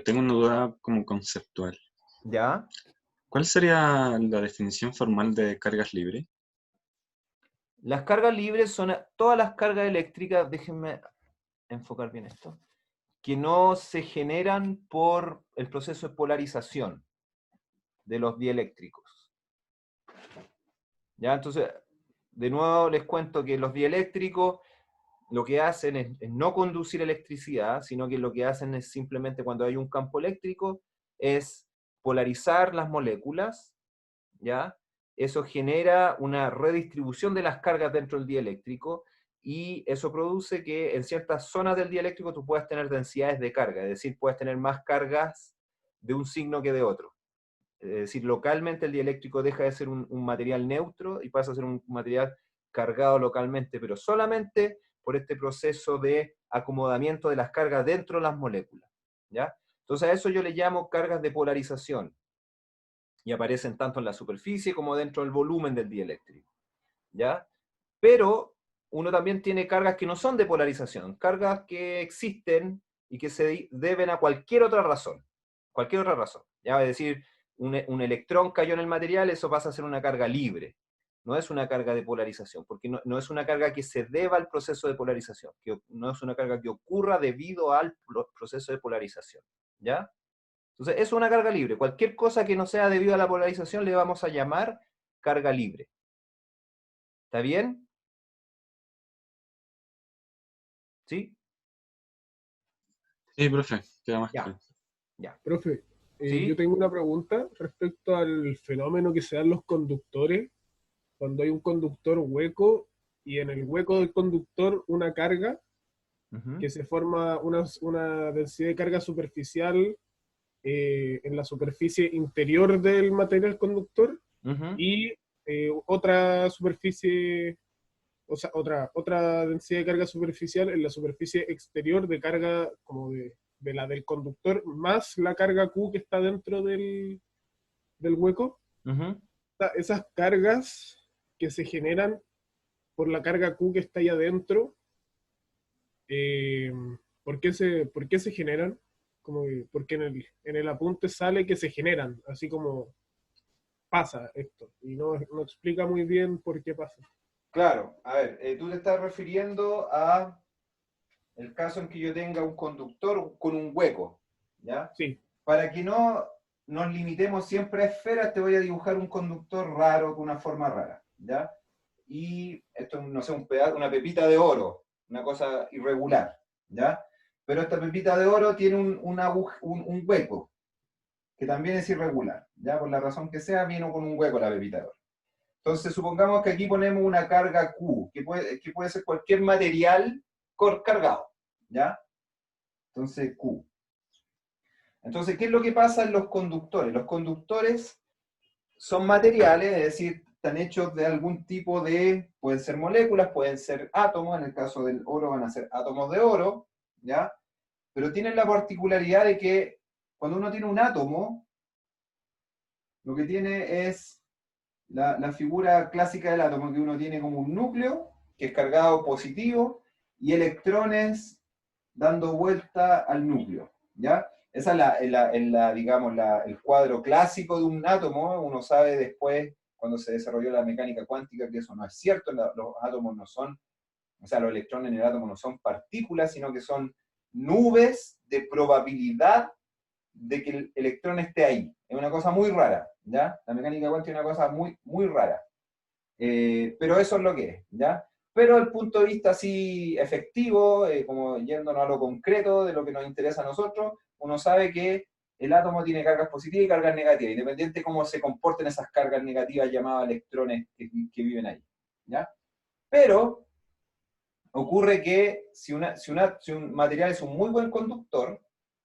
Tengo una duda como conceptual. ¿Ya? ¿Cuál sería la definición formal de cargas libres? Las cargas libres son todas las cargas eléctricas, déjenme enfocar bien esto, que no se generan por el proceso de polarización de los dieléctricos. ¿Ya? Entonces, de nuevo les cuento que los dieléctricos lo que hacen es no conducir electricidad, sino que lo que hacen es simplemente cuando hay un campo eléctrico, es polarizar las moléculas, ¿ya? Eso genera una redistribución de las cargas dentro del dieléctrico y eso produce que en ciertas zonas del dieléctrico tú puedas tener densidades de carga, es decir, puedes tener más cargas de un signo que de otro. Es decir, localmente el dieléctrico deja de ser un material neutro y pasa a ser un material cargado localmente, pero solamente por este proceso de acomodamiento de las cargas dentro de las moléculas, ¿ya? Entonces a eso yo le llamo cargas de polarización y aparecen tanto en la superficie como dentro del volumen del dieléctrico, ¿ya? Pero uno también tiene cargas que no son de polarización, cargas que existen y que se deben a cualquier otra razón, ¿ya? Es decir, un electrón cayó en el material, eso pasa a ser una carga libre, no es una carga de polarización, porque no es una carga que se deba al proceso de polarización, que no es una carga que ocurra debido al proceso de polarización, ¿ya? Entonces, es una carga libre. Cualquier cosa que no sea debido a la polarización le vamos a llamar carga libre. ¿Está bien? ¿Sí? Sí, profe, queda más Ya, claro. ya. Profe, yo ¿Sí? tengo una pregunta respecto al fenómeno que se dan los conductores, cuando hay un conductor hueco y en el hueco del conductor una carga, Ujú, que se forma una densidad de carga superficial en la superficie interior del material conductor ujú. y otra superficie, o sea, otra densidad de carga superficial en la superficie exterior de carga como de la del conductor, más la carga Q que está dentro del hueco. Ujú. Esas cargas que se generan por la carga Q que está ahí adentro, eh, por qué se generan? Porque en el apunte sale que se generan, así como pasa esto, y no explica muy bien por qué pasa. Claro, a ver, tú te estás refiriendo a el caso en que yo tenga un conductor con un hueco, ¿ya? Sí, Para que no nos limitemos siempre a esferas, te voy a dibujar un conductor raro con una forma rara, ¿ya? Y esto, no sé, un pedazo, una pepita de oro, una cosa irregular, ¿ya? Pero esta pepita de oro tiene un hueco, que también es irregular, ¿ya? Por la razón que sea, viene con un hueco la pepita de oro. Entonces, supongamos que aquí ponemos una carga Q, que puede ser cualquier material cargado, ¿ya? Entonces, Q. Entonces, ¿qué es lo que pasa en los conductores? Los conductores son materiales, es decir, están hechos de algún tipo de, pueden ser moléculas, pueden ser átomos, en el caso del oro van a ser átomos de oro, ¿ya? Pero tienen la particularidad de que cuando uno tiene un átomo, lo que tiene es la figura clásica del átomo, que uno tiene como un núcleo, que es cargado positivo, y electrones dando vuelta al núcleo, ¿ya? Esa es digamos, el cuadro clásico de un átomo. Uno sabe después, cuando se desarrolló la mecánica cuántica, que eso no es cierto. Los átomos no son, o sea, los electrones en el átomo no son partículas, sino que son nubes de probabilidad de que el electrón esté ahí. Es una cosa muy rara, ¿ya? La mecánica cuántica es una cosa muy, muy rara. Pero eso es lo que es, ¿ya? Pero el punto de vista así efectivo, como yéndonos a lo concreto de lo que nos interesa a nosotros, uno sabe que el átomo tiene cargas positivas y cargas negativas, independiente de cómo se comporten esas cargas negativas llamadas electrones viven ahí, ¿ya? Pero ocurre que si un material es un muy buen conductor,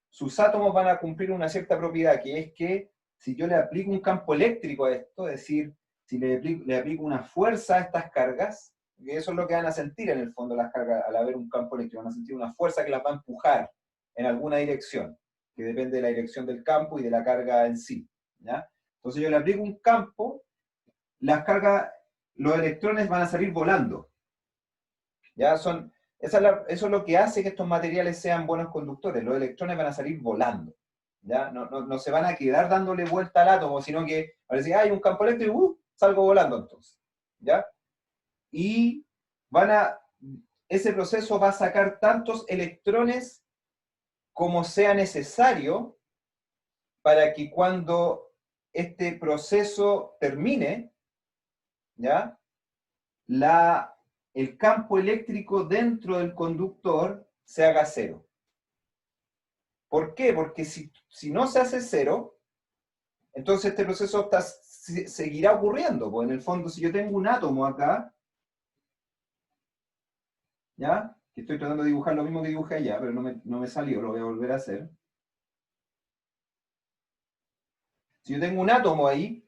sus átomos van a cumplir una cierta propiedad, que es que si yo le aplico un campo eléctrico a esto, es decir, si le aplico una fuerza a estas cargas, que eso es lo que van a sentir en el fondo las cargas al haber un campo eléctrico, van a sentir una fuerza que las va a empujar en alguna dirección, que depende de la dirección del campo y de la carga en sí, ¿ya? Entonces yo le aplico un campo, las cargas, los electrones van a salir volando, ¿ya? Eso es lo que hace que estos materiales sean buenos conductores. Los electrones van a salir volando. ¿Ya? No se van a quedar dándole vuelta al átomo, sino que van a decir, hay un campo eléctrico, salgo volando entonces. ¿Ya? Y ese proceso va a sacar tantos electrones como sea necesario para que cuando este proceso termine, ¿ya? El campo eléctrico dentro del conductor se haga cero. ¿Por qué? Porque si no se hace cero, entonces este proceso seguirá ocurriendo. Pues en el fondo, si yo tengo un átomo acá, ¿ya? Que estoy tratando de dibujar lo mismo que dibujé allá, pero no me salió, lo voy a volver a hacer. Si yo tengo un átomo ahí,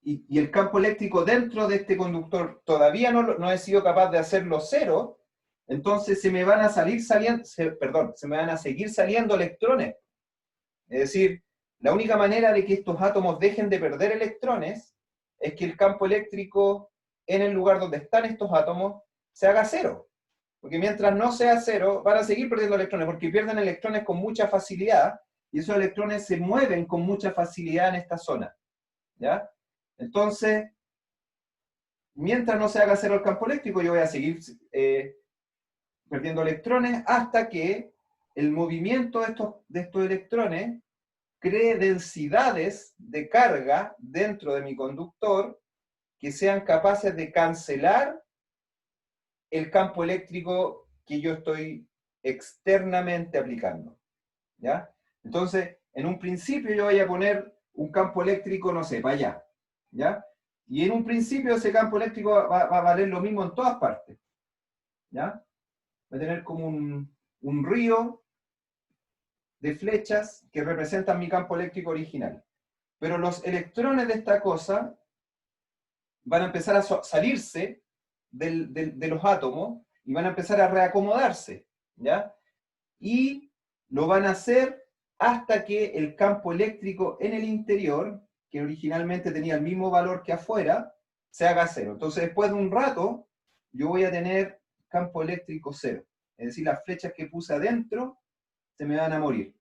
y el campo eléctrico dentro de este conductor todavía no he sido capaz de hacerlo cero, entonces se me van a seguir saliendo electrones. Es decir, la única manera de que estos átomos dejen de perder electrones es que el campo eléctrico en el lugar donde están estos átomos se haga cero. Porque mientras no sea cero, van a seguir perdiendo electrones, porque pierden electrones con mucha facilidad, y esos electrones se mueven con mucha facilidad en esta zona. ¿Ya? Entonces, mientras no se haga cero el campo eléctrico, yo voy a seguir perdiendo electrones hasta que el movimiento de estos electrones cree densidades de carga dentro de mi conductor que sean capaces de cancelar el campo eléctrico que yo estoy externamente aplicando. ¿Ya? Entonces, en un principio yo voy a poner un campo eléctrico, no sé, para allá. ¿Ya? Y en un principio ese campo eléctrico va a valer lo mismo en todas partes. ¿Ya? Va a tener como un río de flechas que representan mi campo eléctrico original. Pero los electrones de esta cosa van a empezar a salirse de los átomos y van a empezar a reacomodarse. ¿Ya? Y lo van a hacer hasta que el campo eléctrico en el interior, que originalmente tenía el mismo valor que afuera, se haga cero. Entonces, después de un rato, yo voy a tener campo eléctrico cero. Es decir, las flechas que puse adentro se me van a morir.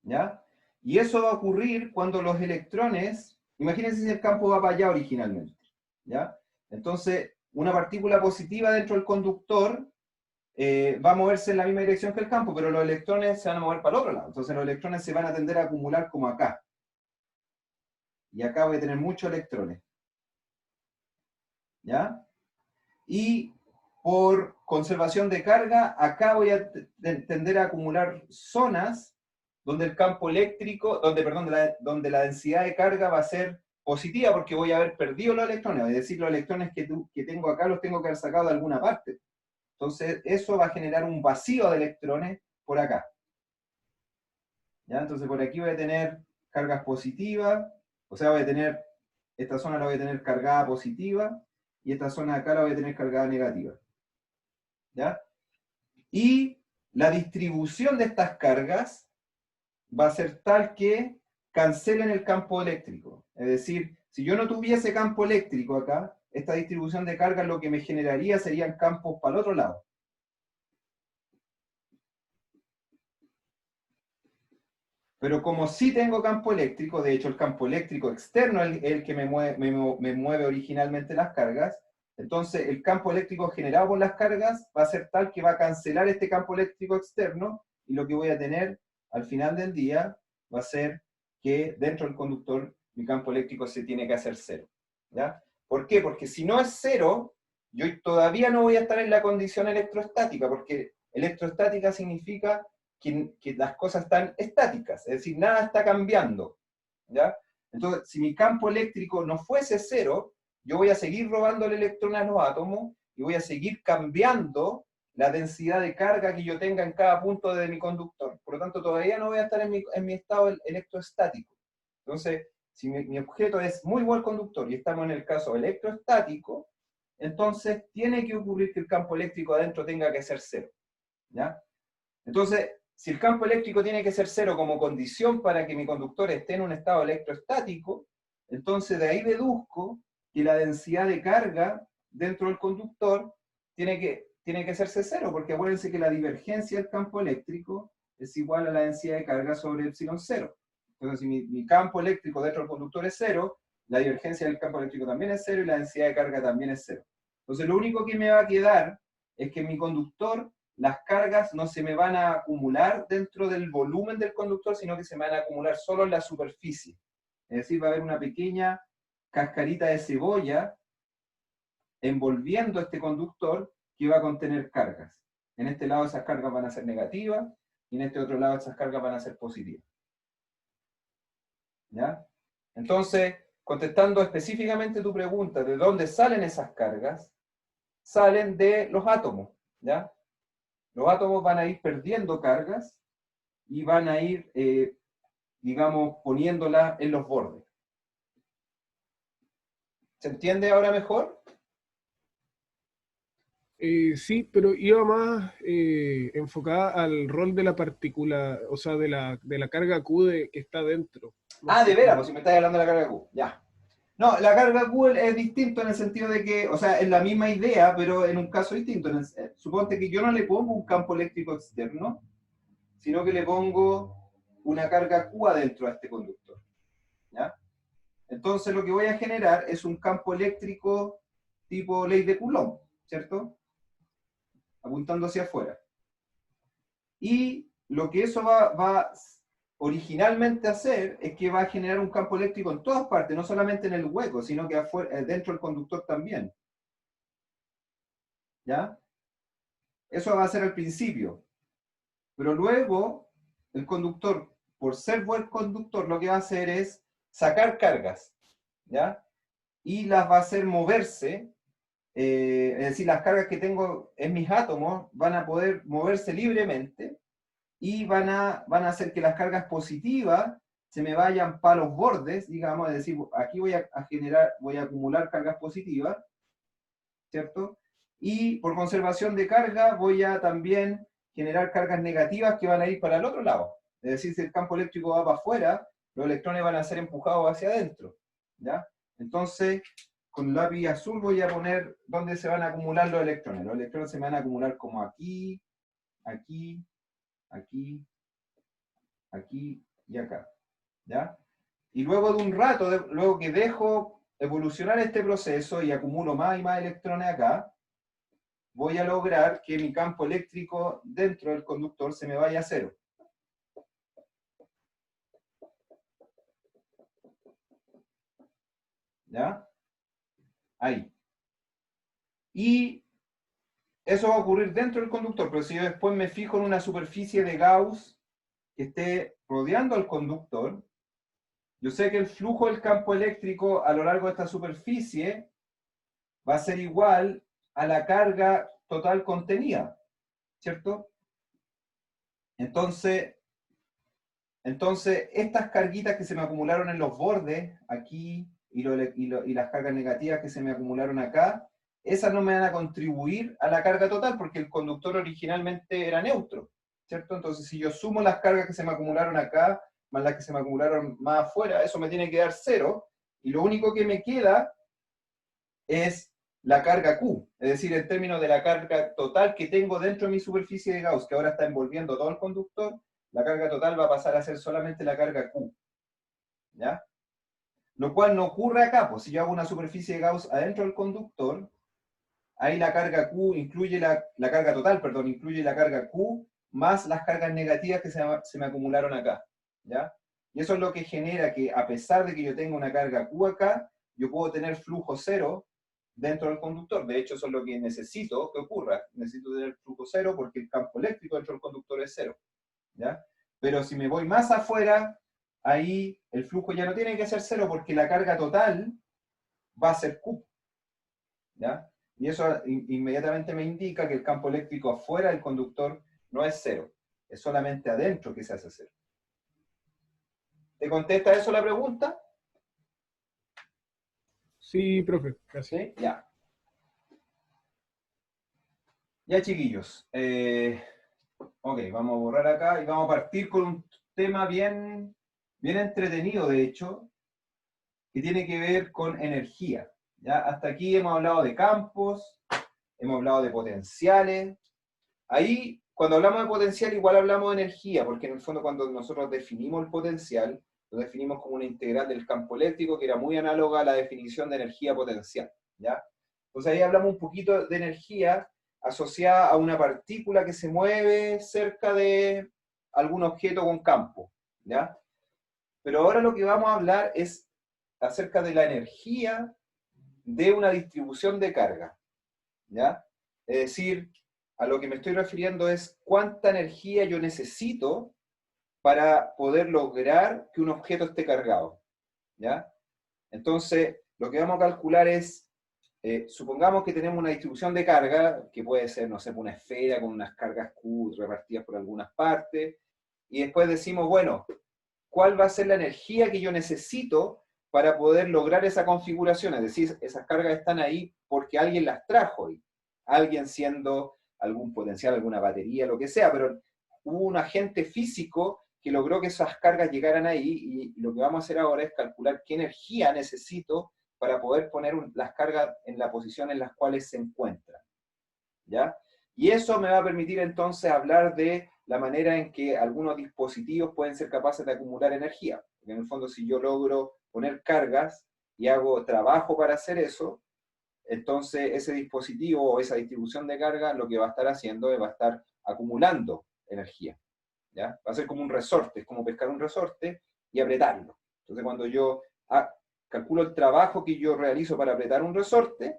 ¿Ya? Y eso va a ocurrir cuando los electrones, imagínense si el campo va para allá originalmente. ¿Ya? Entonces, una partícula positiva dentro del conductor va a moverse en la misma dirección que el campo, pero los electrones se van a mover para el otro lado. Entonces los electrones se van a tender a acumular como acá. Y acá voy a tener muchos electrones. ¿Ya? Y por conservación de carga, acá voy a tender a acumular zonas donde el campo eléctrico, donde la densidad de carga va a ser positiva, porque voy a haber perdido los electrones. Es decir, los electrones que tengo acá los tengo que haber sacado de alguna parte. Entonces, eso va a generar un vacío de electrones por acá. ¿Ya? Entonces, por aquí voy a tener cargas positivas, o sea, esta zona la voy a tener cargada positiva, y esta zona de acá la voy a tener cargada negativa. ¿Ya? Y la distribución de estas cargas va a ser tal que cancelen el campo eléctrico. Es decir, si yo no tuviese campo eléctrico acá, esta distribución de cargas lo que me generaría serían campos para el otro lado. Pero como sí tengo campo eléctrico, de hecho el campo eléctrico externo es el que me mueve originalmente las cargas, entonces el campo eléctrico generado por las cargas va a ser tal que va a cancelar este campo eléctrico externo, y lo que voy a tener al final del día va a ser que dentro del conductor mi campo eléctrico se tiene que hacer cero. ¿Ya? ¿Por qué? Porque si no es cero, yo todavía no voy a estar en la condición electrostática, porque electrostática significa que las cosas están estáticas, es decir, nada está cambiando. ¿Ya? Entonces, si mi campo eléctrico no fuese cero, yo voy a seguir robándole electrones a los átomos y voy a seguir cambiando la densidad de carga que yo tenga en cada punto de mi conductor. Por lo tanto, todavía no voy a estar en mi estado electrostático. Entonces, si mi objeto es muy buen conductor y estamos en el caso electrostático, entonces tiene que ocurrir que el campo eléctrico adentro tenga que ser cero. ¿Ya? Entonces, si el campo eléctrico tiene que ser cero como condición para que mi conductor esté en un estado electrostático, entonces de ahí deduzco que la densidad de carga dentro del conductor tiene que hacerse cero, porque acuérdense que la divergencia del campo eléctrico es igual a la densidad de carga sobre epsilon cero. Entonces, si mi campo eléctrico dentro del conductor es cero, la divergencia del campo eléctrico también es cero y la densidad de carga también es cero. Entonces, lo único que me va a quedar es que en mi conductor las cargas no se me van a acumular dentro del volumen del conductor, sino que se me van a acumular solo en la superficie. Es decir, va a haber una pequeña cascarita de cebolla envolviendo este conductor que va a contener cargas. En este lado esas cargas van a ser negativas y en este otro lado esas cargas van a ser positivas. ¿Ya? Entonces, contestando específicamente tu pregunta, ¿de dónde salen esas cargas? Salen de los átomos, ¿ya? Los átomos van a ir perdiendo cargas y van a ir, digamos, poniéndolas en los bordes. ¿Se entiende ahora mejor? Sí, pero iba más enfocada al rol de la partícula, o sea, de la carga Q que está dentro. No Ah, sé de veras, cómo- pues si me estás hablando de la carga Q, ya. No, la carga Q es distinto en el sentido de que, o sea, es la misma idea, pero en un caso distinto. Suponte que yo no le pongo un campo eléctrico externo, sino que le pongo una carga Q adentro a este conductor. ¿Ya? Entonces lo que voy a generar es un campo eléctrico tipo ley de Coulomb, ¿cierto? Apuntando hacia afuera. Y lo que eso va originalmente a hacer es que va a generar un campo eléctrico en todas partes, no solamente en el hueco, sino que afuera, dentro del conductor también. ¿Ya? Eso va a ser al principio. Pero luego, el conductor, por ser buen conductor, lo que va a hacer es sacar cargas, ¿ya? Y las va a hacer moverse, es decir, las cargas que tengo en mis átomos van a poder moverse libremente y van a hacer que las cargas positivas se me vayan para los bordes, digamos, es decir, aquí voy a acumular cargas positivas, ¿cierto? Y por conservación de carga voy a también generar cargas negativas que van a ir para el otro lado. Es decir, si el campo eléctrico va para afuera, los electrones van a ser empujados hacia adentro, ¿ya? Entonces, con lápiz azul voy a poner dónde se van a acumular los electrones. Los electrones se van a acumular como aquí, aquí, aquí, aquí y acá, ¿ya? Y luego de un rato, luego que dejo evolucionar este proceso y acumulo más y más electrones acá, voy a lograr que mi campo eléctrico dentro del conductor se me vaya a cero. ¿Ya? Ahí. Y eso va a ocurrir dentro del conductor, pero si yo después me fijo en una superficie de Gauss que esté rodeando al conductor, yo sé que el flujo del campo eléctrico a lo largo de esta superficie va a ser igual a la carga total contenida, ¿cierto? Entonces, estas carguitas que se me acumularon en los bordes, aquí, y las cargas negativas que se me acumularon acá, esas no me van a contribuir a la carga total, porque el conductor originalmente era neutro, ¿cierto? Entonces, si yo sumo las cargas que se me acumularon acá, más las que se me acumularon más afuera, eso me tiene que dar cero, y lo único que me queda es la carga Q, es decir, en términos de la carga total que tengo dentro de mi superficie de Gauss, que ahora está envolviendo todo el conductor, la carga total va a pasar a ser solamente la carga Q, ¿ya? Lo cual no ocurre acá, pues si yo hago una superficie de Gauss adentro del conductor, ahí la carga Q incluye la carga total, perdón, incluye la carga Q más las cargas negativas que se me acumularon acá, ¿ya? Y eso es lo que genera que a pesar de que yo tenga una carga Q acá, yo puedo tener flujo cero dentro del conductor. De hecho, eso es lo que necesito que ocurra. Necesito tener flujo cero porque el campo eléctrico dentro del conductor es cero, ¿ya? Pero si me voy más afuera, ahí el flujo ya no tiene que ser cero porque la carga total va a ser Q, ¿ya? Y eso inmediatamente me indica que el campo eléctrico afuera del conductor no es cero, es solamente adentro que se hace cero. ¿Te contesta eso la pregunta? Sí, profe, casi. ¿Sí? Ya. Ya, chiquillos. Ok, vamos a borrar acá y vamos a partir con un tema bien entretenido, de hecho, que tiene que ver con energía. ¿Ya? Hasta aquí hemos hablado de campos, hemos hablado de potenciales. Ahí, cuando hablamos de potencial, igual hablamos de energía, porque en el fondo cuando nosotros definimos el potencial, lo definimos como una integral del campo eléctrico que era muy análoga a la definición de energía potencial, ¿ya? Entonces ahí hablamos un poquito de energía asociada a una partícula que se mueve cerca de algún objeto con campo, ¿ya? Pero ahora lo que vamos a hablar es acerca de la energía de una distribución de carga, ¿ya? Es decir, a lo que me estoy refiriendo es cuánta energía yo necesito para poder lograr que un objeto esté cargado, ¿ya? Entonces, lo que vamos a calcular es, supongamos que tenemos una distribución de carga, que puede ser, no sé, una esfera con unas cargas Q repartidas por algunas partes, y después decimos, bueno, ¿cuál va a ser la energía que yo necesito para poder lograr esa configuración? Es decir, esas cargas están ahí porque alguien las trajo ahí. Alguien siendo algún potencial, alguna batería, lo que sea, pero hubo un agente físico que logró que esas cargas llegaran ahí y lo que vamos a hacer ahora es calcular qué energía necesito para poder poner las cargas en la posición en las cuales se encuentran, ¿ya? Y eso me va a permitir entonces hablar de la manera en que algunos dispositivos pueden ser capaces de acumular energía. Porque en el fondo, si yo logro poner cargas y hago trabajo para hacer eso, entonces ese dispositivo o esa distribución de carga lo que va a estar haciendo es va a estar acumulando energía, ¿ya? Va a ser como un resorte, es como pescar un resorte y apretarlo. Entonces cuando yo calculo el trabajo que yo realizo para apretar un resorte,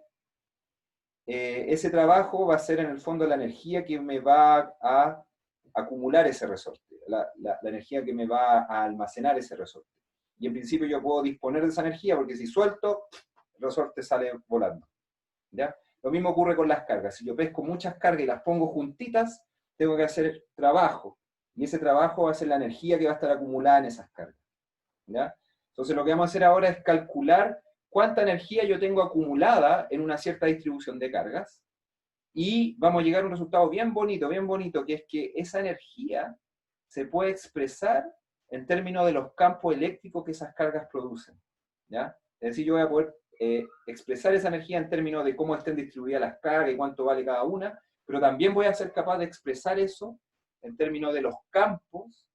ese trabajo va a ser en el fondo la energía que me va a acumular ese resorte, la energía que me va a almacenar ese resorte. Y en principio yo puedo disponer de esa energía porque si suelto, el resorte sale volando, ¿ya? Lo mismo ocurre con las cargas. Si yo pesco muchas cargas y las pongo juntitas, tengo que hacer trabajo. Y ese trabajo va a ser la energía que va a estar acumulada en esas cargas, ¿ya? Entonces lo que vamos a hacer ahora es calcular cuánta energía yo tengo acumulada en una cierta distribución de cargas y vamos a llegar a un resultado bien bonito, que es que esa energía se puede expresar en términos de los campos eléctricos que esas cargas producen, ¿ya? Es decir, yo voy a poder expresar esa energía en términos de cómo estén distribuidas las cargas y cuánto vale cada una, pero también voy a ser capaz de expresar eso en términos de los campos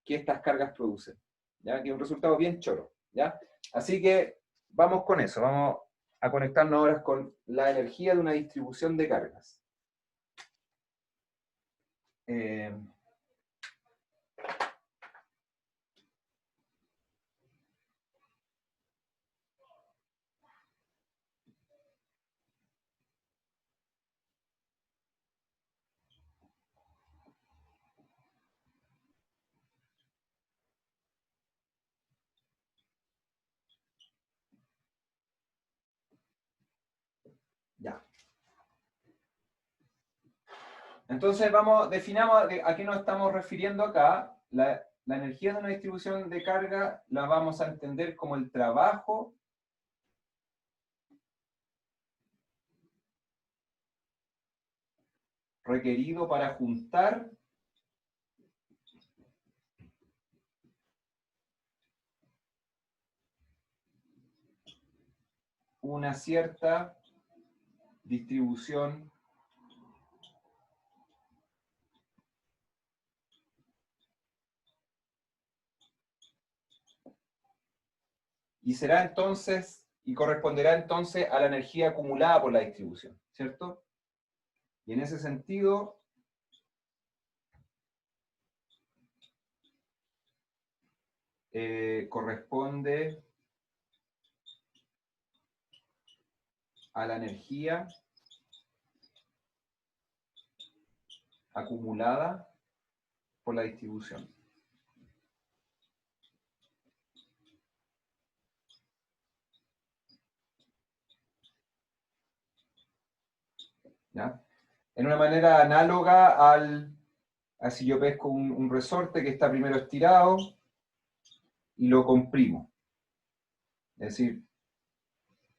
que estas cargas producen, ¿ya? Que es un resultado bien choro, ¿ya? Así que vamos con eso, vamos a conectarnos ahora con la energía de una distribución de cargas. Ya. Entonces definamos a qué nos estamos refiriendo acá. La energía de una distribución de carga la vamos a entender como el trabajo requerido para juntar una cierta distribución y será entonces, y corresponderá entonces a la energía acumulada por la distribución, ¿cierto? Y en ese sentido, corresponde a la energía acumulada por la distribución. ¿Ya? En una manera análoga a si yo pesco un resorte que está primero estirado y lo comprimo. Es decir,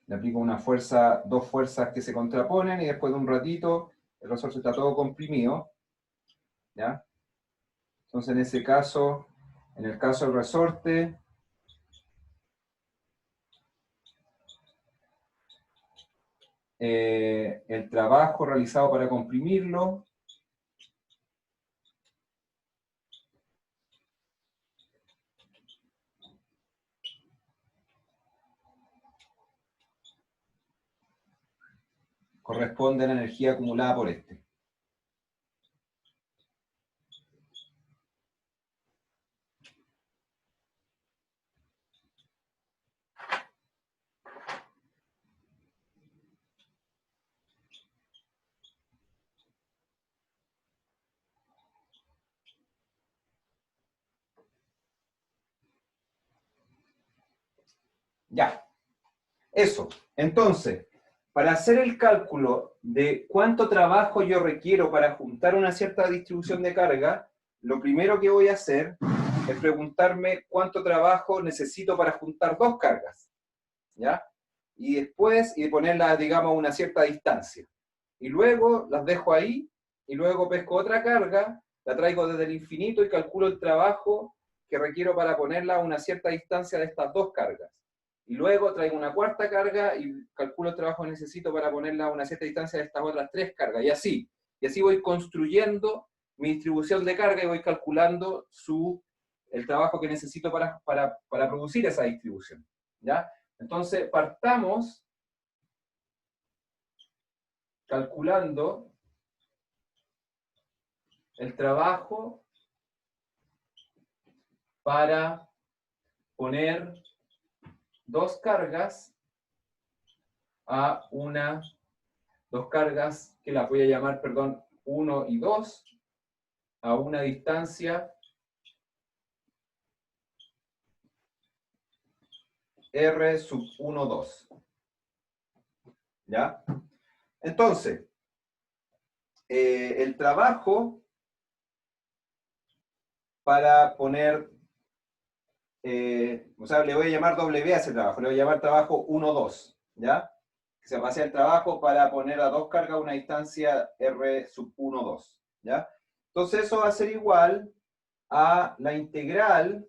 le aplico una fuerza, dos fuerzas que se contraponen y después de un ratito el resorte está todo comprimido, ¿ya? Entonces en ese caso, en el caso del resorte, el trabajo realizado para comprimirlo, corresponde a la energía acumulada por este. Ya, eso. Entonces, para hacer el cálculo de cuánto trabajo yo requiero para juntar una cierta distribución de carga, lo primero que voy a hacer es preguntarme cuánto trabajo necesito para juntar dos cargas, ¿ya? Y después, y ponerlas, digamos, a una cierta distancia. Y luego las dejo ahí, y luego pesco otra carga, la traigo desde el infinito y calculo el trabajo que requiero para ponerla a una cierta distancia de estas dos cargas. Y luego traigo una cuarta carga y calculo el trabajo que necesito para ponerla a una cierta distancia de estas otras tres cargas. Y así. Y así voy construyendo mi distribución de carga y voy calculando el trabajo que necesito para producir esa distribución. ¿Ya? Entonces, partamos calculando el trabajo para poner dos cargas dos cargas que las voy a llamar, perdón, 1 y 2, a una distancia R sub 1, 2. ¿Ya? Entonces, el trabajo para poner, o sea, le voy a llamar W a ese trabajo, le voy a llamar trabajo 1, 2, ¿ya? Que se va a hacer el trabajo para poner a dos cargas a una distancia R sub 1, 2, ¿ya? Entonces eso va a ser igual a la integral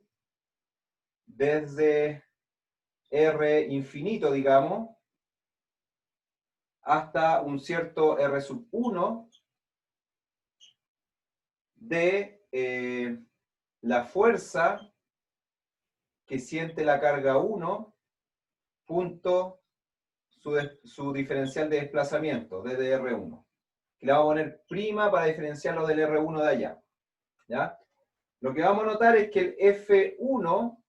desde R infinito, digamos, hasta un cierto R sub 1 de la fuerza que siente la carga 1 punto su diferencial de desplazamiento, desde R1. Que le vamos a poner prima para diferenciarlo del R1 de allá. ¿Ya? Lo que vamos a notar es que el F1,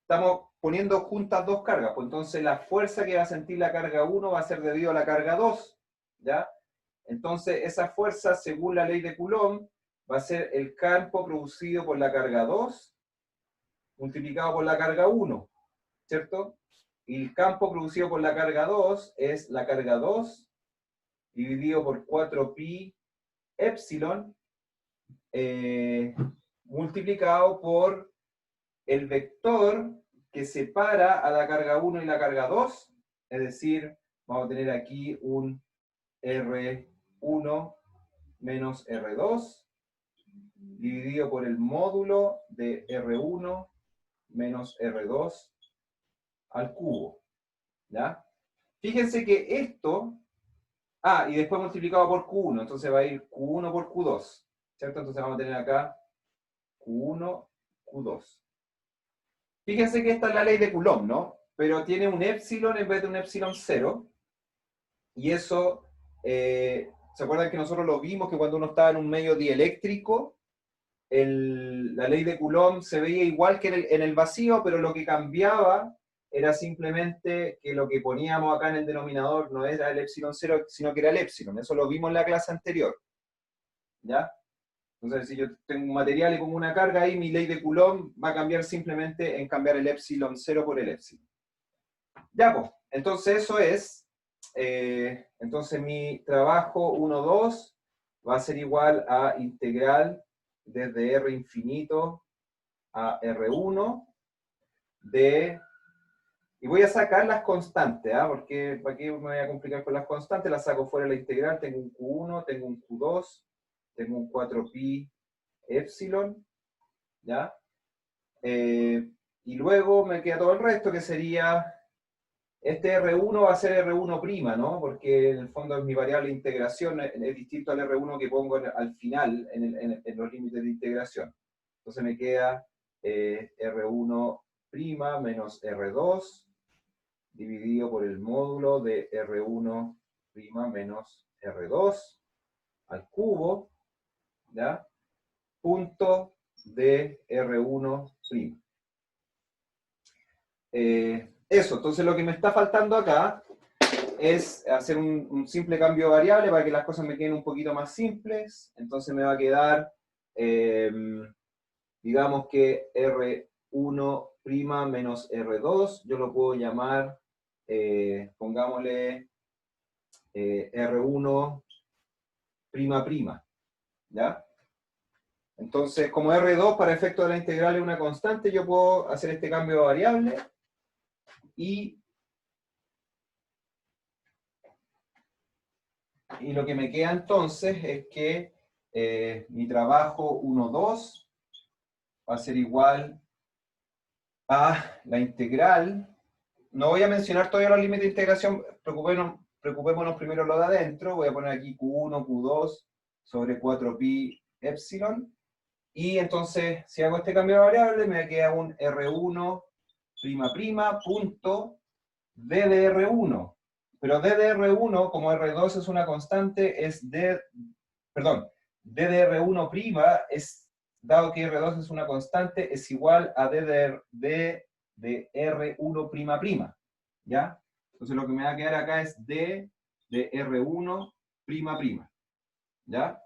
estamos poniendo juntas dos cargas, pues entonces la fuerza que va a sentir la carga 1 va a ser debido a la carga 2. ¿Ya? Entonces esa fuerza, según la ley de Coulomb, va a ser el campo producido por la carga 2 multiplicado por la carga 1, ¿cierto? Y el campo producido por la carga 2 es la carga 2 dividido por 4pi epsilon multiplicado por el vector que separa a la carga 1 y la carga 2, es decir, vamos a tener aquí un R1 menos R2 dividido por el módulo de R1 menos R2 al cubo. ¿Ya? Fíjense que esto, y después multiplicado por Q1, entonces va a ir Q1 por Q2, ¿cierto? Entonces vamos a tener acá Q1, Q2. Fíjense que esta es la ley de Coulomb, ¿no? Pero tiene un epsilon en vez de un epsilon 0, y eso, ¿se acuerdan que nosotros lo vimos, que cuando uno estaba en un medio dieléctrico, la ley de Coulomb se veía igual que en el vacío, pero lo que cambiaba era simplemente que lo que poníamos acá en el denominador no era el epsilon 0, sino que era el epsilon. Eso lo vimos en la clase anterior. ¿Ya? Entonces, si yo tengo un material y pongo una carga ahí, mi ley de Coulomb va a cambiar simplemente en cambiar el epsilon 0 por el epsilon. Ya, pues, entonces eso es, entonces mi trabajo 1, 2 va a ser igual a integral desde R infinito a R1 y voy a sacar las constantes, porque ¿para qué me voy a complicar con las constantes? Las saco fuera de la integral, tengo un Q1, tengo un Q2, tengo un 4pi epsilon, ¿ya? Y luego me queda todo el resto, que sería Este R1 va a ser R1', ¿no? Porque en el fondo es mi variable de integración, es distinto al R1 que pongo al final, en los límites de integración. Entonces me queda R1' menos R2 dividido por el módulo de R1' menos R2 al cubo, ¿ya? Punto de R1'. Eso, entonces lo que me está faltando acá es hacer un simple cambio de variable para que las cosas me queden un poquito más simples. Entonces me va a quedar, digamos que R1' menos R2, yo lo puedo llamar, pongámosle R1', ¿ya? Entonces, como R2 para efecto de la integral es una constante, yo puedo hacer este cambio de variable y lo que me queda entonces es que mi trabajo 1,2 va a ser igual a la integral. No voy a mencionar todavía los límites de integración, preocupémonos primero lo de adentro. Voy a poner aquí Q1, Q2 sobre 4pi epsilon. Y entonces, si hago este cambio de variable, me queda un R1' punto D de R1. Pero D de R1, como R2 es una constante, es D, perdón, D de R1' es, dado que R2 es una constante, es igual a D de R1', ¿ya? Entonces lo que me va a quedar acá es D de R1', ¿ya?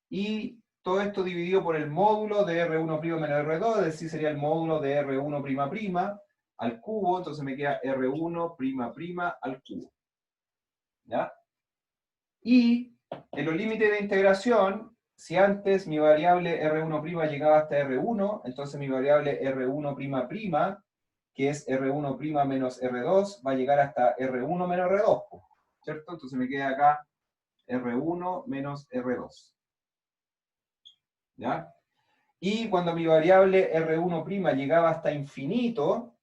Y todo esto dividido por el módulo de R1' menos R2, es decir, sería el módulo de R1', al cubo, entonces me queda R1', al cubo. ¿Ya? Y en los límites de integración, si antes mi variable R1' llegaba hasta R1, entonces mi variable R1', que es R1' menos R2, va a llegar hasta R1 menos R2, ¿cierto? Entonces me queda acá R1 menos R2. ¿Ya? Y cuando mi variable R1' llegaba hasta infinito,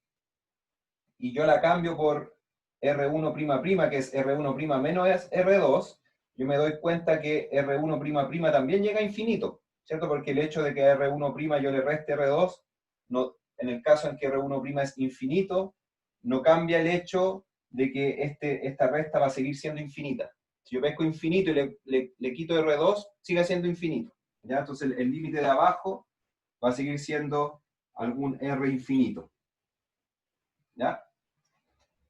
y yo la cambio por R1', que es R1' menos R2, yo me doy cuenta que R1', también llega a infinito, ¿cierto? Porque el hecho de que a R1' yo le reste R2, no, en el caso en que R1' es infinito, no cambia el hecho de que esta resta va a seguir siendo infinita. Si yo pesco infinito y le quito R2, sigue siendo infinito, ¿ya? Entonces el límite de abajo va a seguir siendo algún R infinito, ¿ya?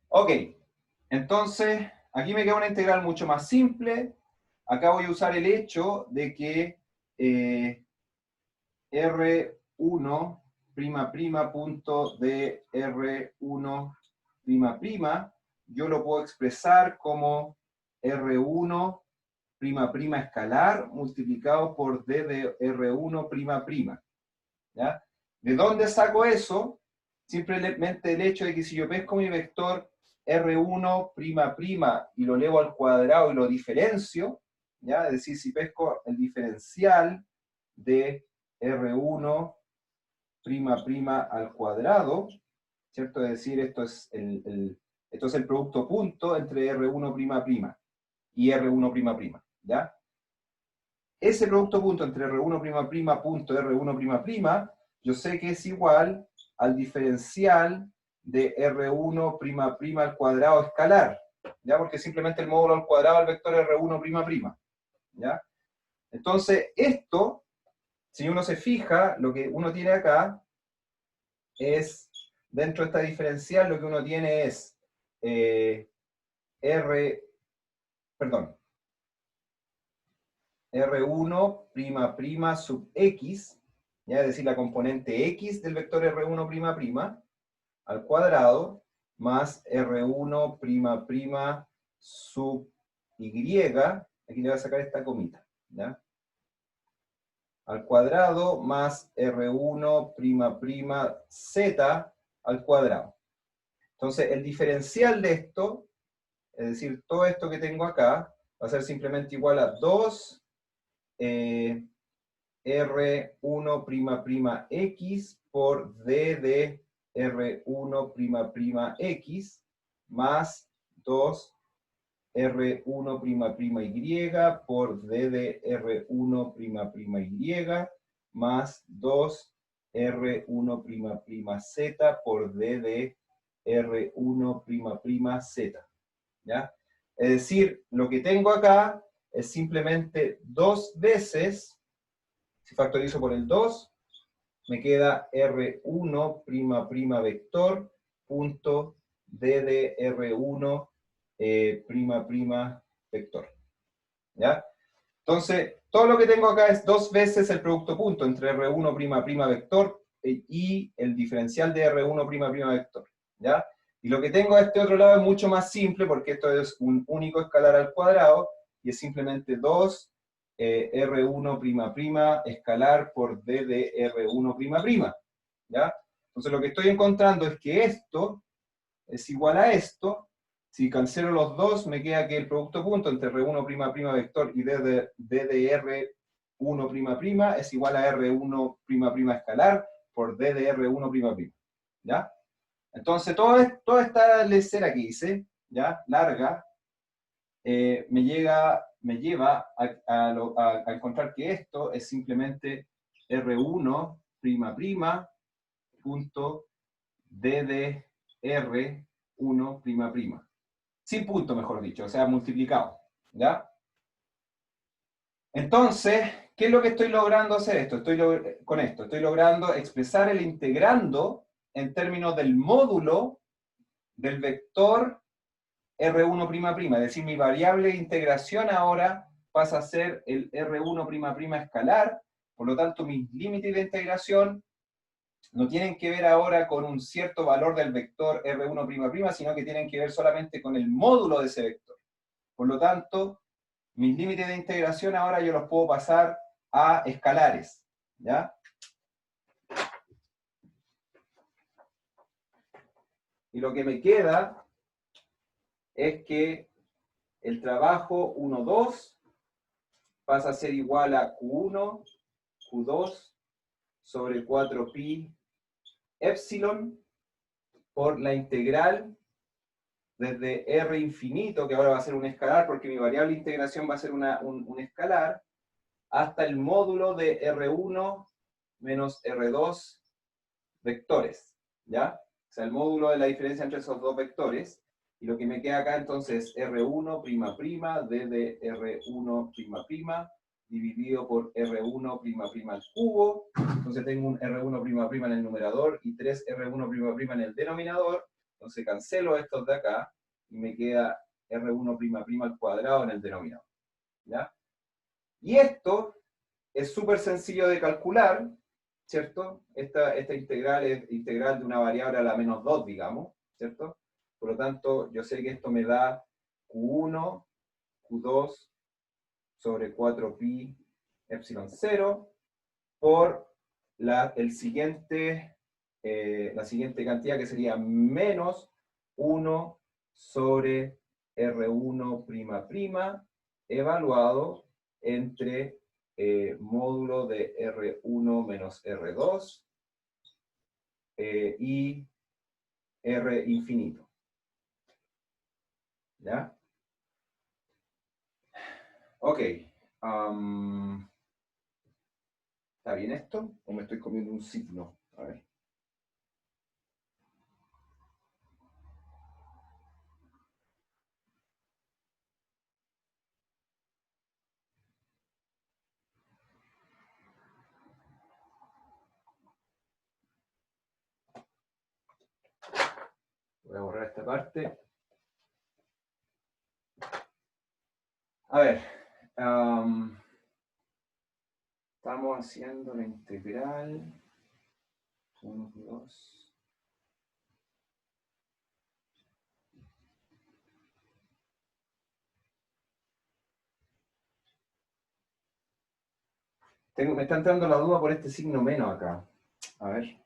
Ok, entonce aquí me queda una integral mucho más simple. Acá voy a usar el hecho de que R1' punto de R1', yo lo puedo expresar como R1' escalar multiplicado por D de R1', ¿ya? ¿De dónde saco eso? Simplemente el hecho de que si yo pesco mi vector R1', y lo elevo al cuadrado y lo diferencio, ¿ya? Es decir, si pesco el diferencial de R1', al cuadrado, ¿cierto? Es decir, esto es el producto punto entre R1', y R1', ¿ya? Ese producto punto entre R1', punto R1', yo sé que es igual al diferencial de R1', al cuadrado escalar, ¿ya? Porque simplemente el módulo al cuadrado del vector R1', ¿ya? Entonces, esto, si uno se fija, lo que uno tiene acá es, dentro de esta diferencial, lo que uno tiene es R1', sub X, ¿ya? Es decir, la componente X del vector R1', al cuadrado, más R1', sub Y, aquí le voy a sacar esta comita, ¿ya? Al cuadrado, más R1', Z al cuadrado. Entonces, el diferencial de esto, es decir, todo esto que tengo acá, va a ser simplemente igual a 2 R1'X por D de R1'X, más 2R1'y por D de R1'y más 2R1'z por D de R1'z. ¿Ya? Es decir, lo que tengo acá es simplemente 2 veces, si factorizo por el 2, me queda R1'' vector punto D de R1'' vector. ¿Ya? Entonces, todo lo que tengo acá es 2 veces el producto punto entre R1'' vector y el diferencial de R1'' vector. ¿Ya? Y lo que tengo a este otro lado es mucho más simple porque esto es un único escalar al cuadrado y es simplemente 2 R1'' escalar por D de R1''. ¿Ya? Entonces lo que estoy encontrando es que esto es igual a esto. Si cancelo los dos, me queda que el producto punto entre R1'' vector y D de R1'' es igual a R1'' escalar por D de R1''. ¿Ya? Entonces, toda esta lecera que hice, ¿ya? Larga, me lleva a encontrar que esto es simplemente R1'' punto D de R1''. Sin punto, mejor dicho, o sea, multiplicado. ¿Ya? Entonces, ¿qué es lo que estoy logrando hacer esto? Con esto estoy logrando expresar el integrando en términos del módulo del vector R1''. Es decir, mi variable de integración ahora pasa a ser el R1'' escalar, por lo tanto, mis límites de integración no tienen que ver ahora con un cierto valor del vector R1'', sino que tienen que ver solamente con el módulo de ese vector. Por lo tanto, mis límites de integración ahora yo los puedo pasar a escalares. ¿Ya? Y lo que me queda es que el trabajo 1,2 pasa a ser igual a Q1, Q2 sobre 4pi epsilon por la integral desde R infinito, que ahora va a ser un escalar, porque mi variable de integración va a ser un escalar, hasta el módulo de R1 menos R2 vectores, ¿ya? O sea, el módulo de la diferencia entre esos dos vectores, y lo que me queda acá entonces es R1'' D de R1'' dividido por R1'' al cubo, entonces tengo un R1'' en el numerador y 3 R1'' en el denominador, entonces cancelo estos de acá y me queda R1'' al cuadrado en el denominador. ¿Ya? Y esto es súper sencillo de calcular, ¿cierto? Esta integral es integral de una variable a la menos 2, digamos, ¿cierto? Por lo tanto, yo sé que esto me da Q1, Q2 sobre 4pi epsilon 0 por la siguiente cantidad que sería menos 1 sobre R1'' evaluado entre módulo de R1 menos R2 y R infinito. ¿Ya? Ok. ¿Está bien esto? ¿O me estoy comiendo un signo? A ver. Voy a borrar esta parte. A ver. Estamos haciendo la integral 1, 2. Me está entrando la duda por este signo menos acá. A ver.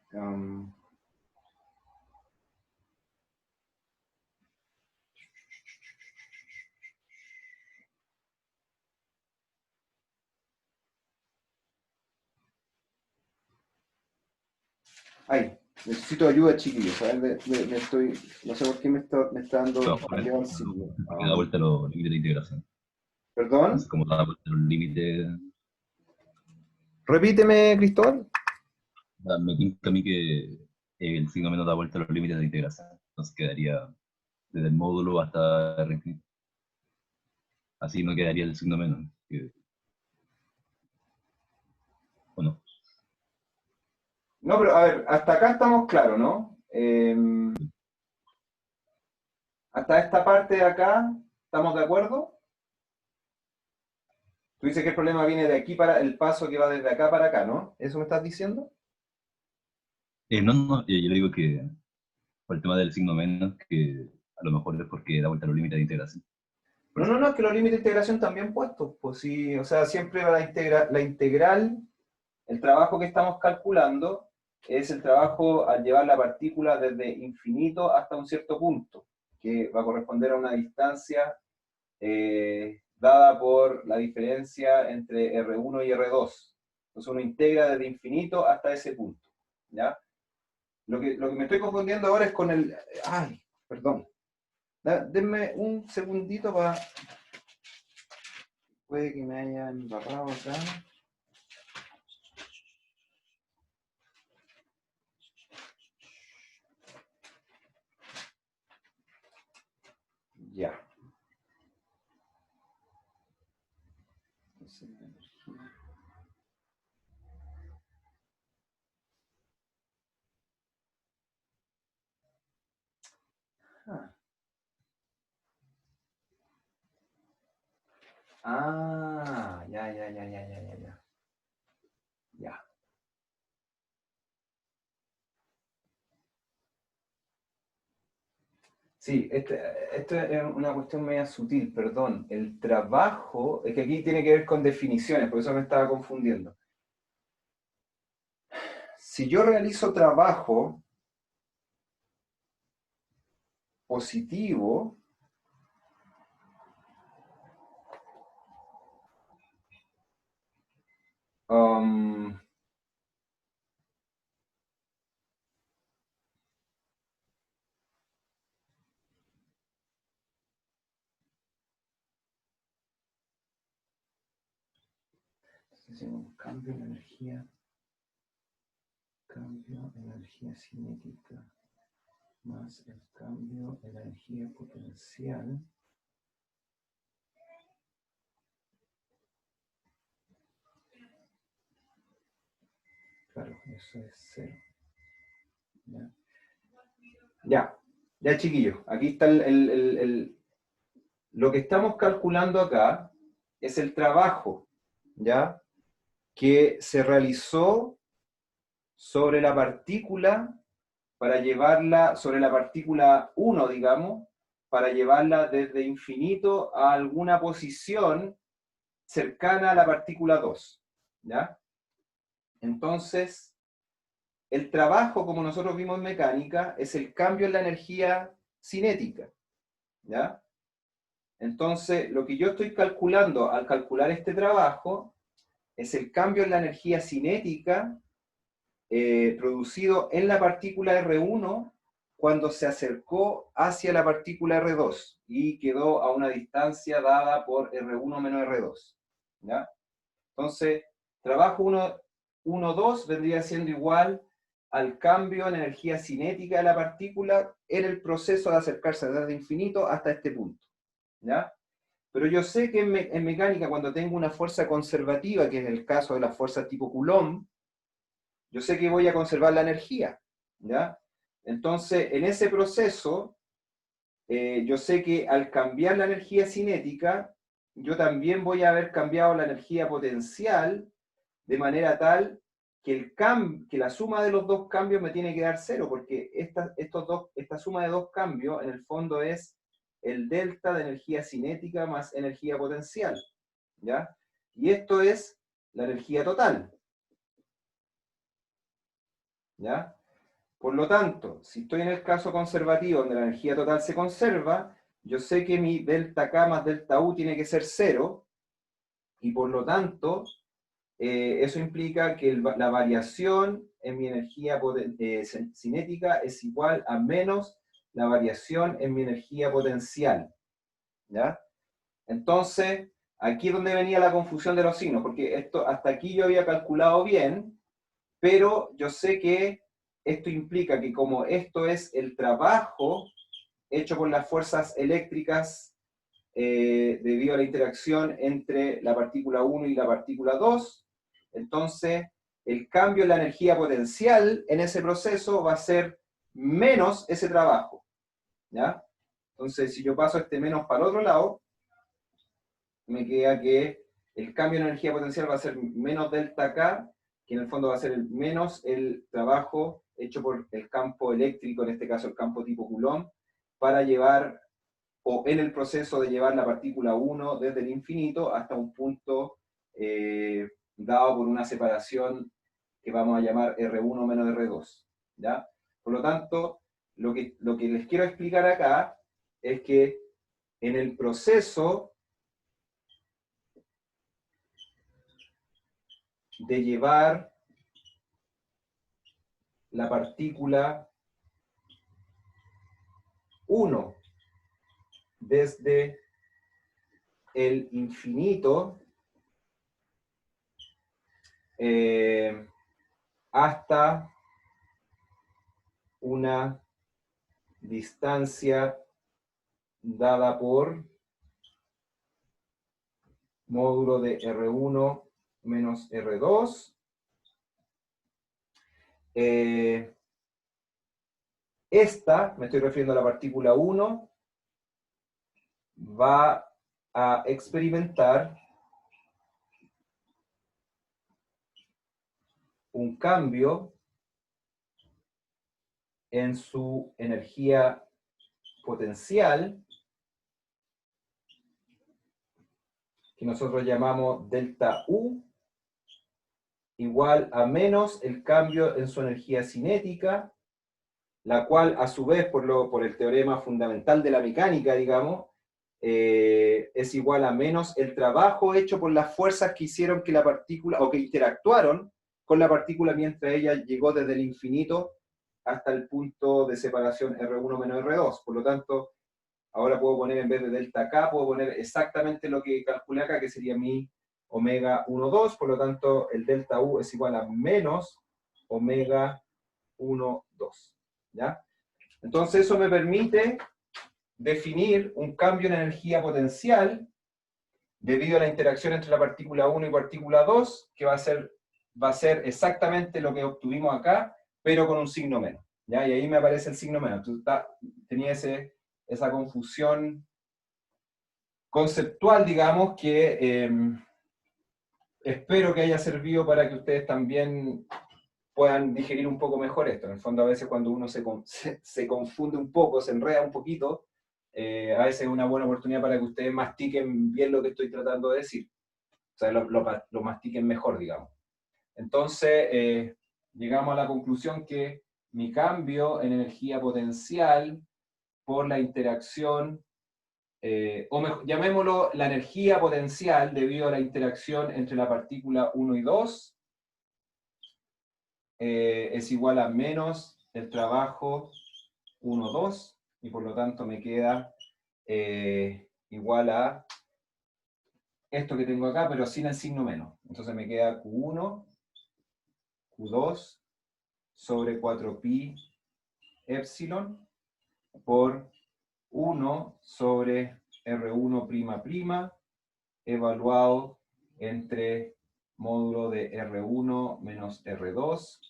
Ahí. Necesito ayuda, chiquillos. A ver, no sé por qué me está dando No, fallado el sitio. porque da vuelta los límites de integración. ¿Perdón? Entonces, como da vuelta los límites, Repíteme, Cristóbal. me pinta a mí que el signo menos da vuelta los límites de integración. Entonces quedaría desde el módulo hasta R infinito. Así no quedaría el signo menos. ¿O no? No, pero a ver, hasta acá estamos claros, ¿no? Hasta esta parte de acá, ¿estamos de acuerdo? Tú dices que el problema viene de aquí para el paso que va desde acá para acá, ¿no? ¿Eso me estás diciendo? No, yo digo que por el tema del signo menos, que a lo mejor es porque da vuelta los límites de integración. No, es que los límites de integración también puestos. Pues sí, o sea, siempre la integral, el trabajo que estamos calculando es el trabajo al llevar la partícula desde infinito hasta un cierto punto, que va a corresponder a una distancia dada por la diferencia entre R1 y R2. Entonces uno integra desde infinito hasta ese punto, ¿ya? Lo que me estoy confundiendo ahora es con el... Ay, perdón. Denme un segundito para... Puede que me haya embarrado acá. Ya. Ya. Ya. Sí, esto es una cuestión media sutil, perdón. El trabajo, es que aquí tiene que ver con definiciones, por eso me estaba confundiendo. Si yo realizo trabajo positivo, un cambio en energía cinética, más el cambio en energía potencial. Claro, eso es 0. Ya, chiquillos, aquí está lo que estamos calculando acá es el trabajo, ¿ya? Que se realizó sobre la partícula para llevarla, sobre la partícula 1, digamos, para llevarla desde infinito a alguna posición cercana a la partícula 2, ¿ya? Entonces, el trabajo, como nosotros vimos en mecánica, es el cambio en la energía cinética, ¿ya? Entonces, lo que yo estoy calculando al calcular este trabajo es el cambio en la energía cinética producido en la partícula R1 cuando se acercó hacia la partícula R2 y quedó a una distancia dada por R1 menos R2, ¿ya? Entonces, trabajo 1,2 vendría siendo igual al cambio en energía cinética de la partícula en el proceso de acercarse desde infinito hasta este punto, ¿ya? Pero yo sé que en mecánica, cuando tengo una fuerza conservativa, que es el caso de las fuerzas tipo Coulomb, yo sé que voy a conservar la energía, ¿ya? Entonces, en ese proceso, yo sé que al cambiar la energía cinética, yo también voy a haber cambiado la energía potencial de manera tal que, que la suma de los dos cambios me tiene que dar 0, porque esta suma de dos cambios, en el fondo, es el delta de energía cinética más energía potencial, ¿ya? Y esto es la energía total, ¿ya? Por lo tanto, si estoy en el caso conservativo donde la energía total se conserva, yo sé que mi delta K más delta U tiene que ser 0, y por lo tanto, eso implica que la variación en mi energía cinética es igual a menos la variación en mi energía potencial. ¿Ya? Entonces, aquí es donde venía la confusión de los signos, porque esto, hasta aquí yo había calculado bien, pero yo sé que esto implica que como esto es el trabajo hecho por las fuerzas eléctricas debido a la interacción entre la partícula 1 y la partícula 2, entonces el cambio en la energía potencial en ese proceso va a ser menos ese trabajo. ¿Ya? Entonces, si yo paso este menos para el otro lado, me queda que el cambio en energía potencial va a ser menos delta K, que en el fondo va a ser menos el trabajo hecho por el campo eléctrico, en este caso el campo tipo Coulomb, para llevar, o en el proceso de llevar la partícula 1 desde el infinito hasta un punto dado por una separación que vamos a llamar R1 menos R2. ¿Ya? Por lo tanto, lo que les quiero explicar acá es que en el proceso de llevar la partícula 1 desde el infinito hasta una distancia dada por módulo de R1 menos R2. Esta, me estoy refiriendo a la partícula 1, va a experimentar un cambio en su energía potencial, que nosotros llamamos delta U, igual a menos el cambio en su energía cinética, la cual a su vez, por el teorema fundamental de la mecánica, digamos, es igual a menos el trabajo hecho por las fuerzas que hicieron que la partícula, o que interactuaron con la partícula mientras ella llegó desde el infinito hasta el punto de separación R1 menos R2. Por lo tanto, ahora puedo poner en vez de delta K, puedo poner exactamente lo que calculé acá, que sería mi omega 1,2, por lo tanto el delta U es igual a menos omega 1,2. ¿Ya? Entonces eso me permite definir un cambio en energía potencial debido a la interacción entre la partícula 1 y partícula 2, que va a ser exactamente lo que obtuvimos acá, pero con un signo menos. ¿Ya? Y ahí me aparece el signo menos. Entonces tenía esa confusión conceptual, digamos, que espero que haya servido para que ustedes también puedan digerir un poco mejor esto. En el fondo, a veces cuando uno se confunde un poco, se enreda un poquito, a veces es una buena oportunidad para que ustedes mastiquen bien lo que estoy tratando de decir. O sea, lo mastiquen mejor, digamos. Entonces, llegamos a la conclusión que mi cambio en energía potencial por la interacción, o mejor, llamémoslo la energía potencial debido a la interacción entre la partícula 1 y 2, es igual a menos el trabajo 1,2, y por lo tanto me queda igual a esto que tengo acá, pero sin el signo menos. Entonces me queda Q1, Q2, sobre 4pi epsilon, por 1 sobre R1'', evaluado entre módulo de R1 menos R2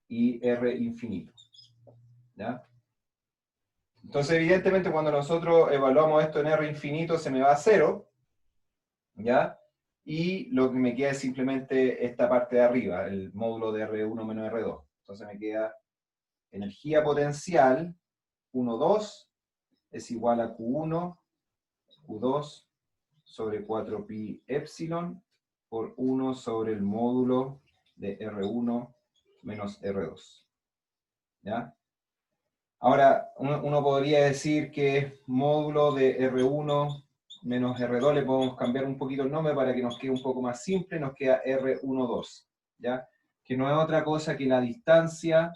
y R infinito. ¿Ya? Entonces, evidentemente, cuando nosotros evaluamos esto en R infinito, se me va a 0, ¿ya? Y lo que me queda es simplemente esta parte de arriba, el módulo de R1 menos R2. Entonces me queda energía potencial 1,2 es igual a Q1, Q2 sobre 4pi epsilon por 1 sobre el módulo de R1 menos R2. ¿Ya? Ahora, uno podría decir que módulo de R1 menos R2 le podemos cambiar un poquito el nombre para que nos quede un poco más simple, nos queda R12. ¿Ya? que no es otra cosa que la distancia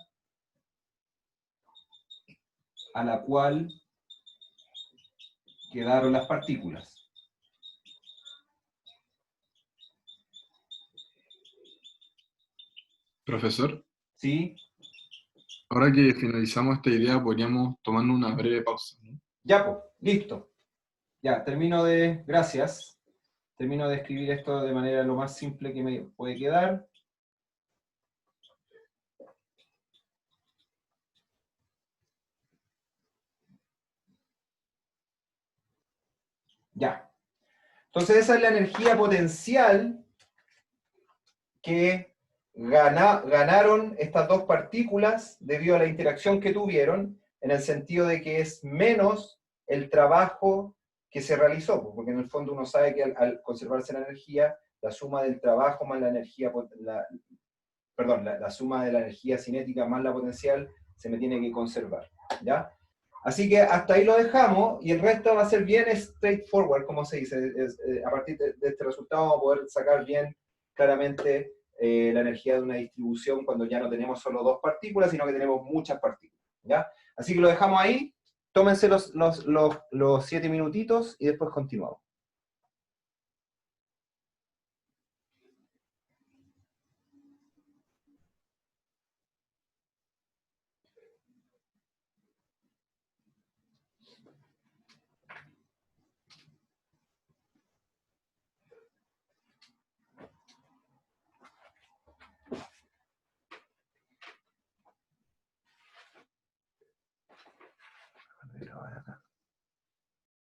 a la cual quedaron las partículas. Profesor, ¿Sí? ahora que finalizamos esta idea, podríamos tomarnos una breve pausa, ¿no? Ya, pues, listo. Ya, gracias. Termino de escribir esto de manera lo más simple que me puede quedar. Ya. Entonces esa es la energía potencial que ganaron estas dos partículas debido a la interacción que tuvieron, en el sentido de que es menos el trabajo que se realizó, porque en el fondo uno sabe que al conservarse la energía, la suma del trabajo más la energía, la suma de la energía cinética más la potencial se me tiene que conservar, ¿ya? Así que hasta ahí lo dejamos, y el resto va a ser bien straightforward, como se dice. A partir de este resultado vamos a poder sacar bien claramente la energía de una distribución cuando ya no tenemos solo dos partículas, sino que tenemos muchas partículas, ¿ya? Así que lo dejamos ahí, tómense los 7 minutitos y después continuamos.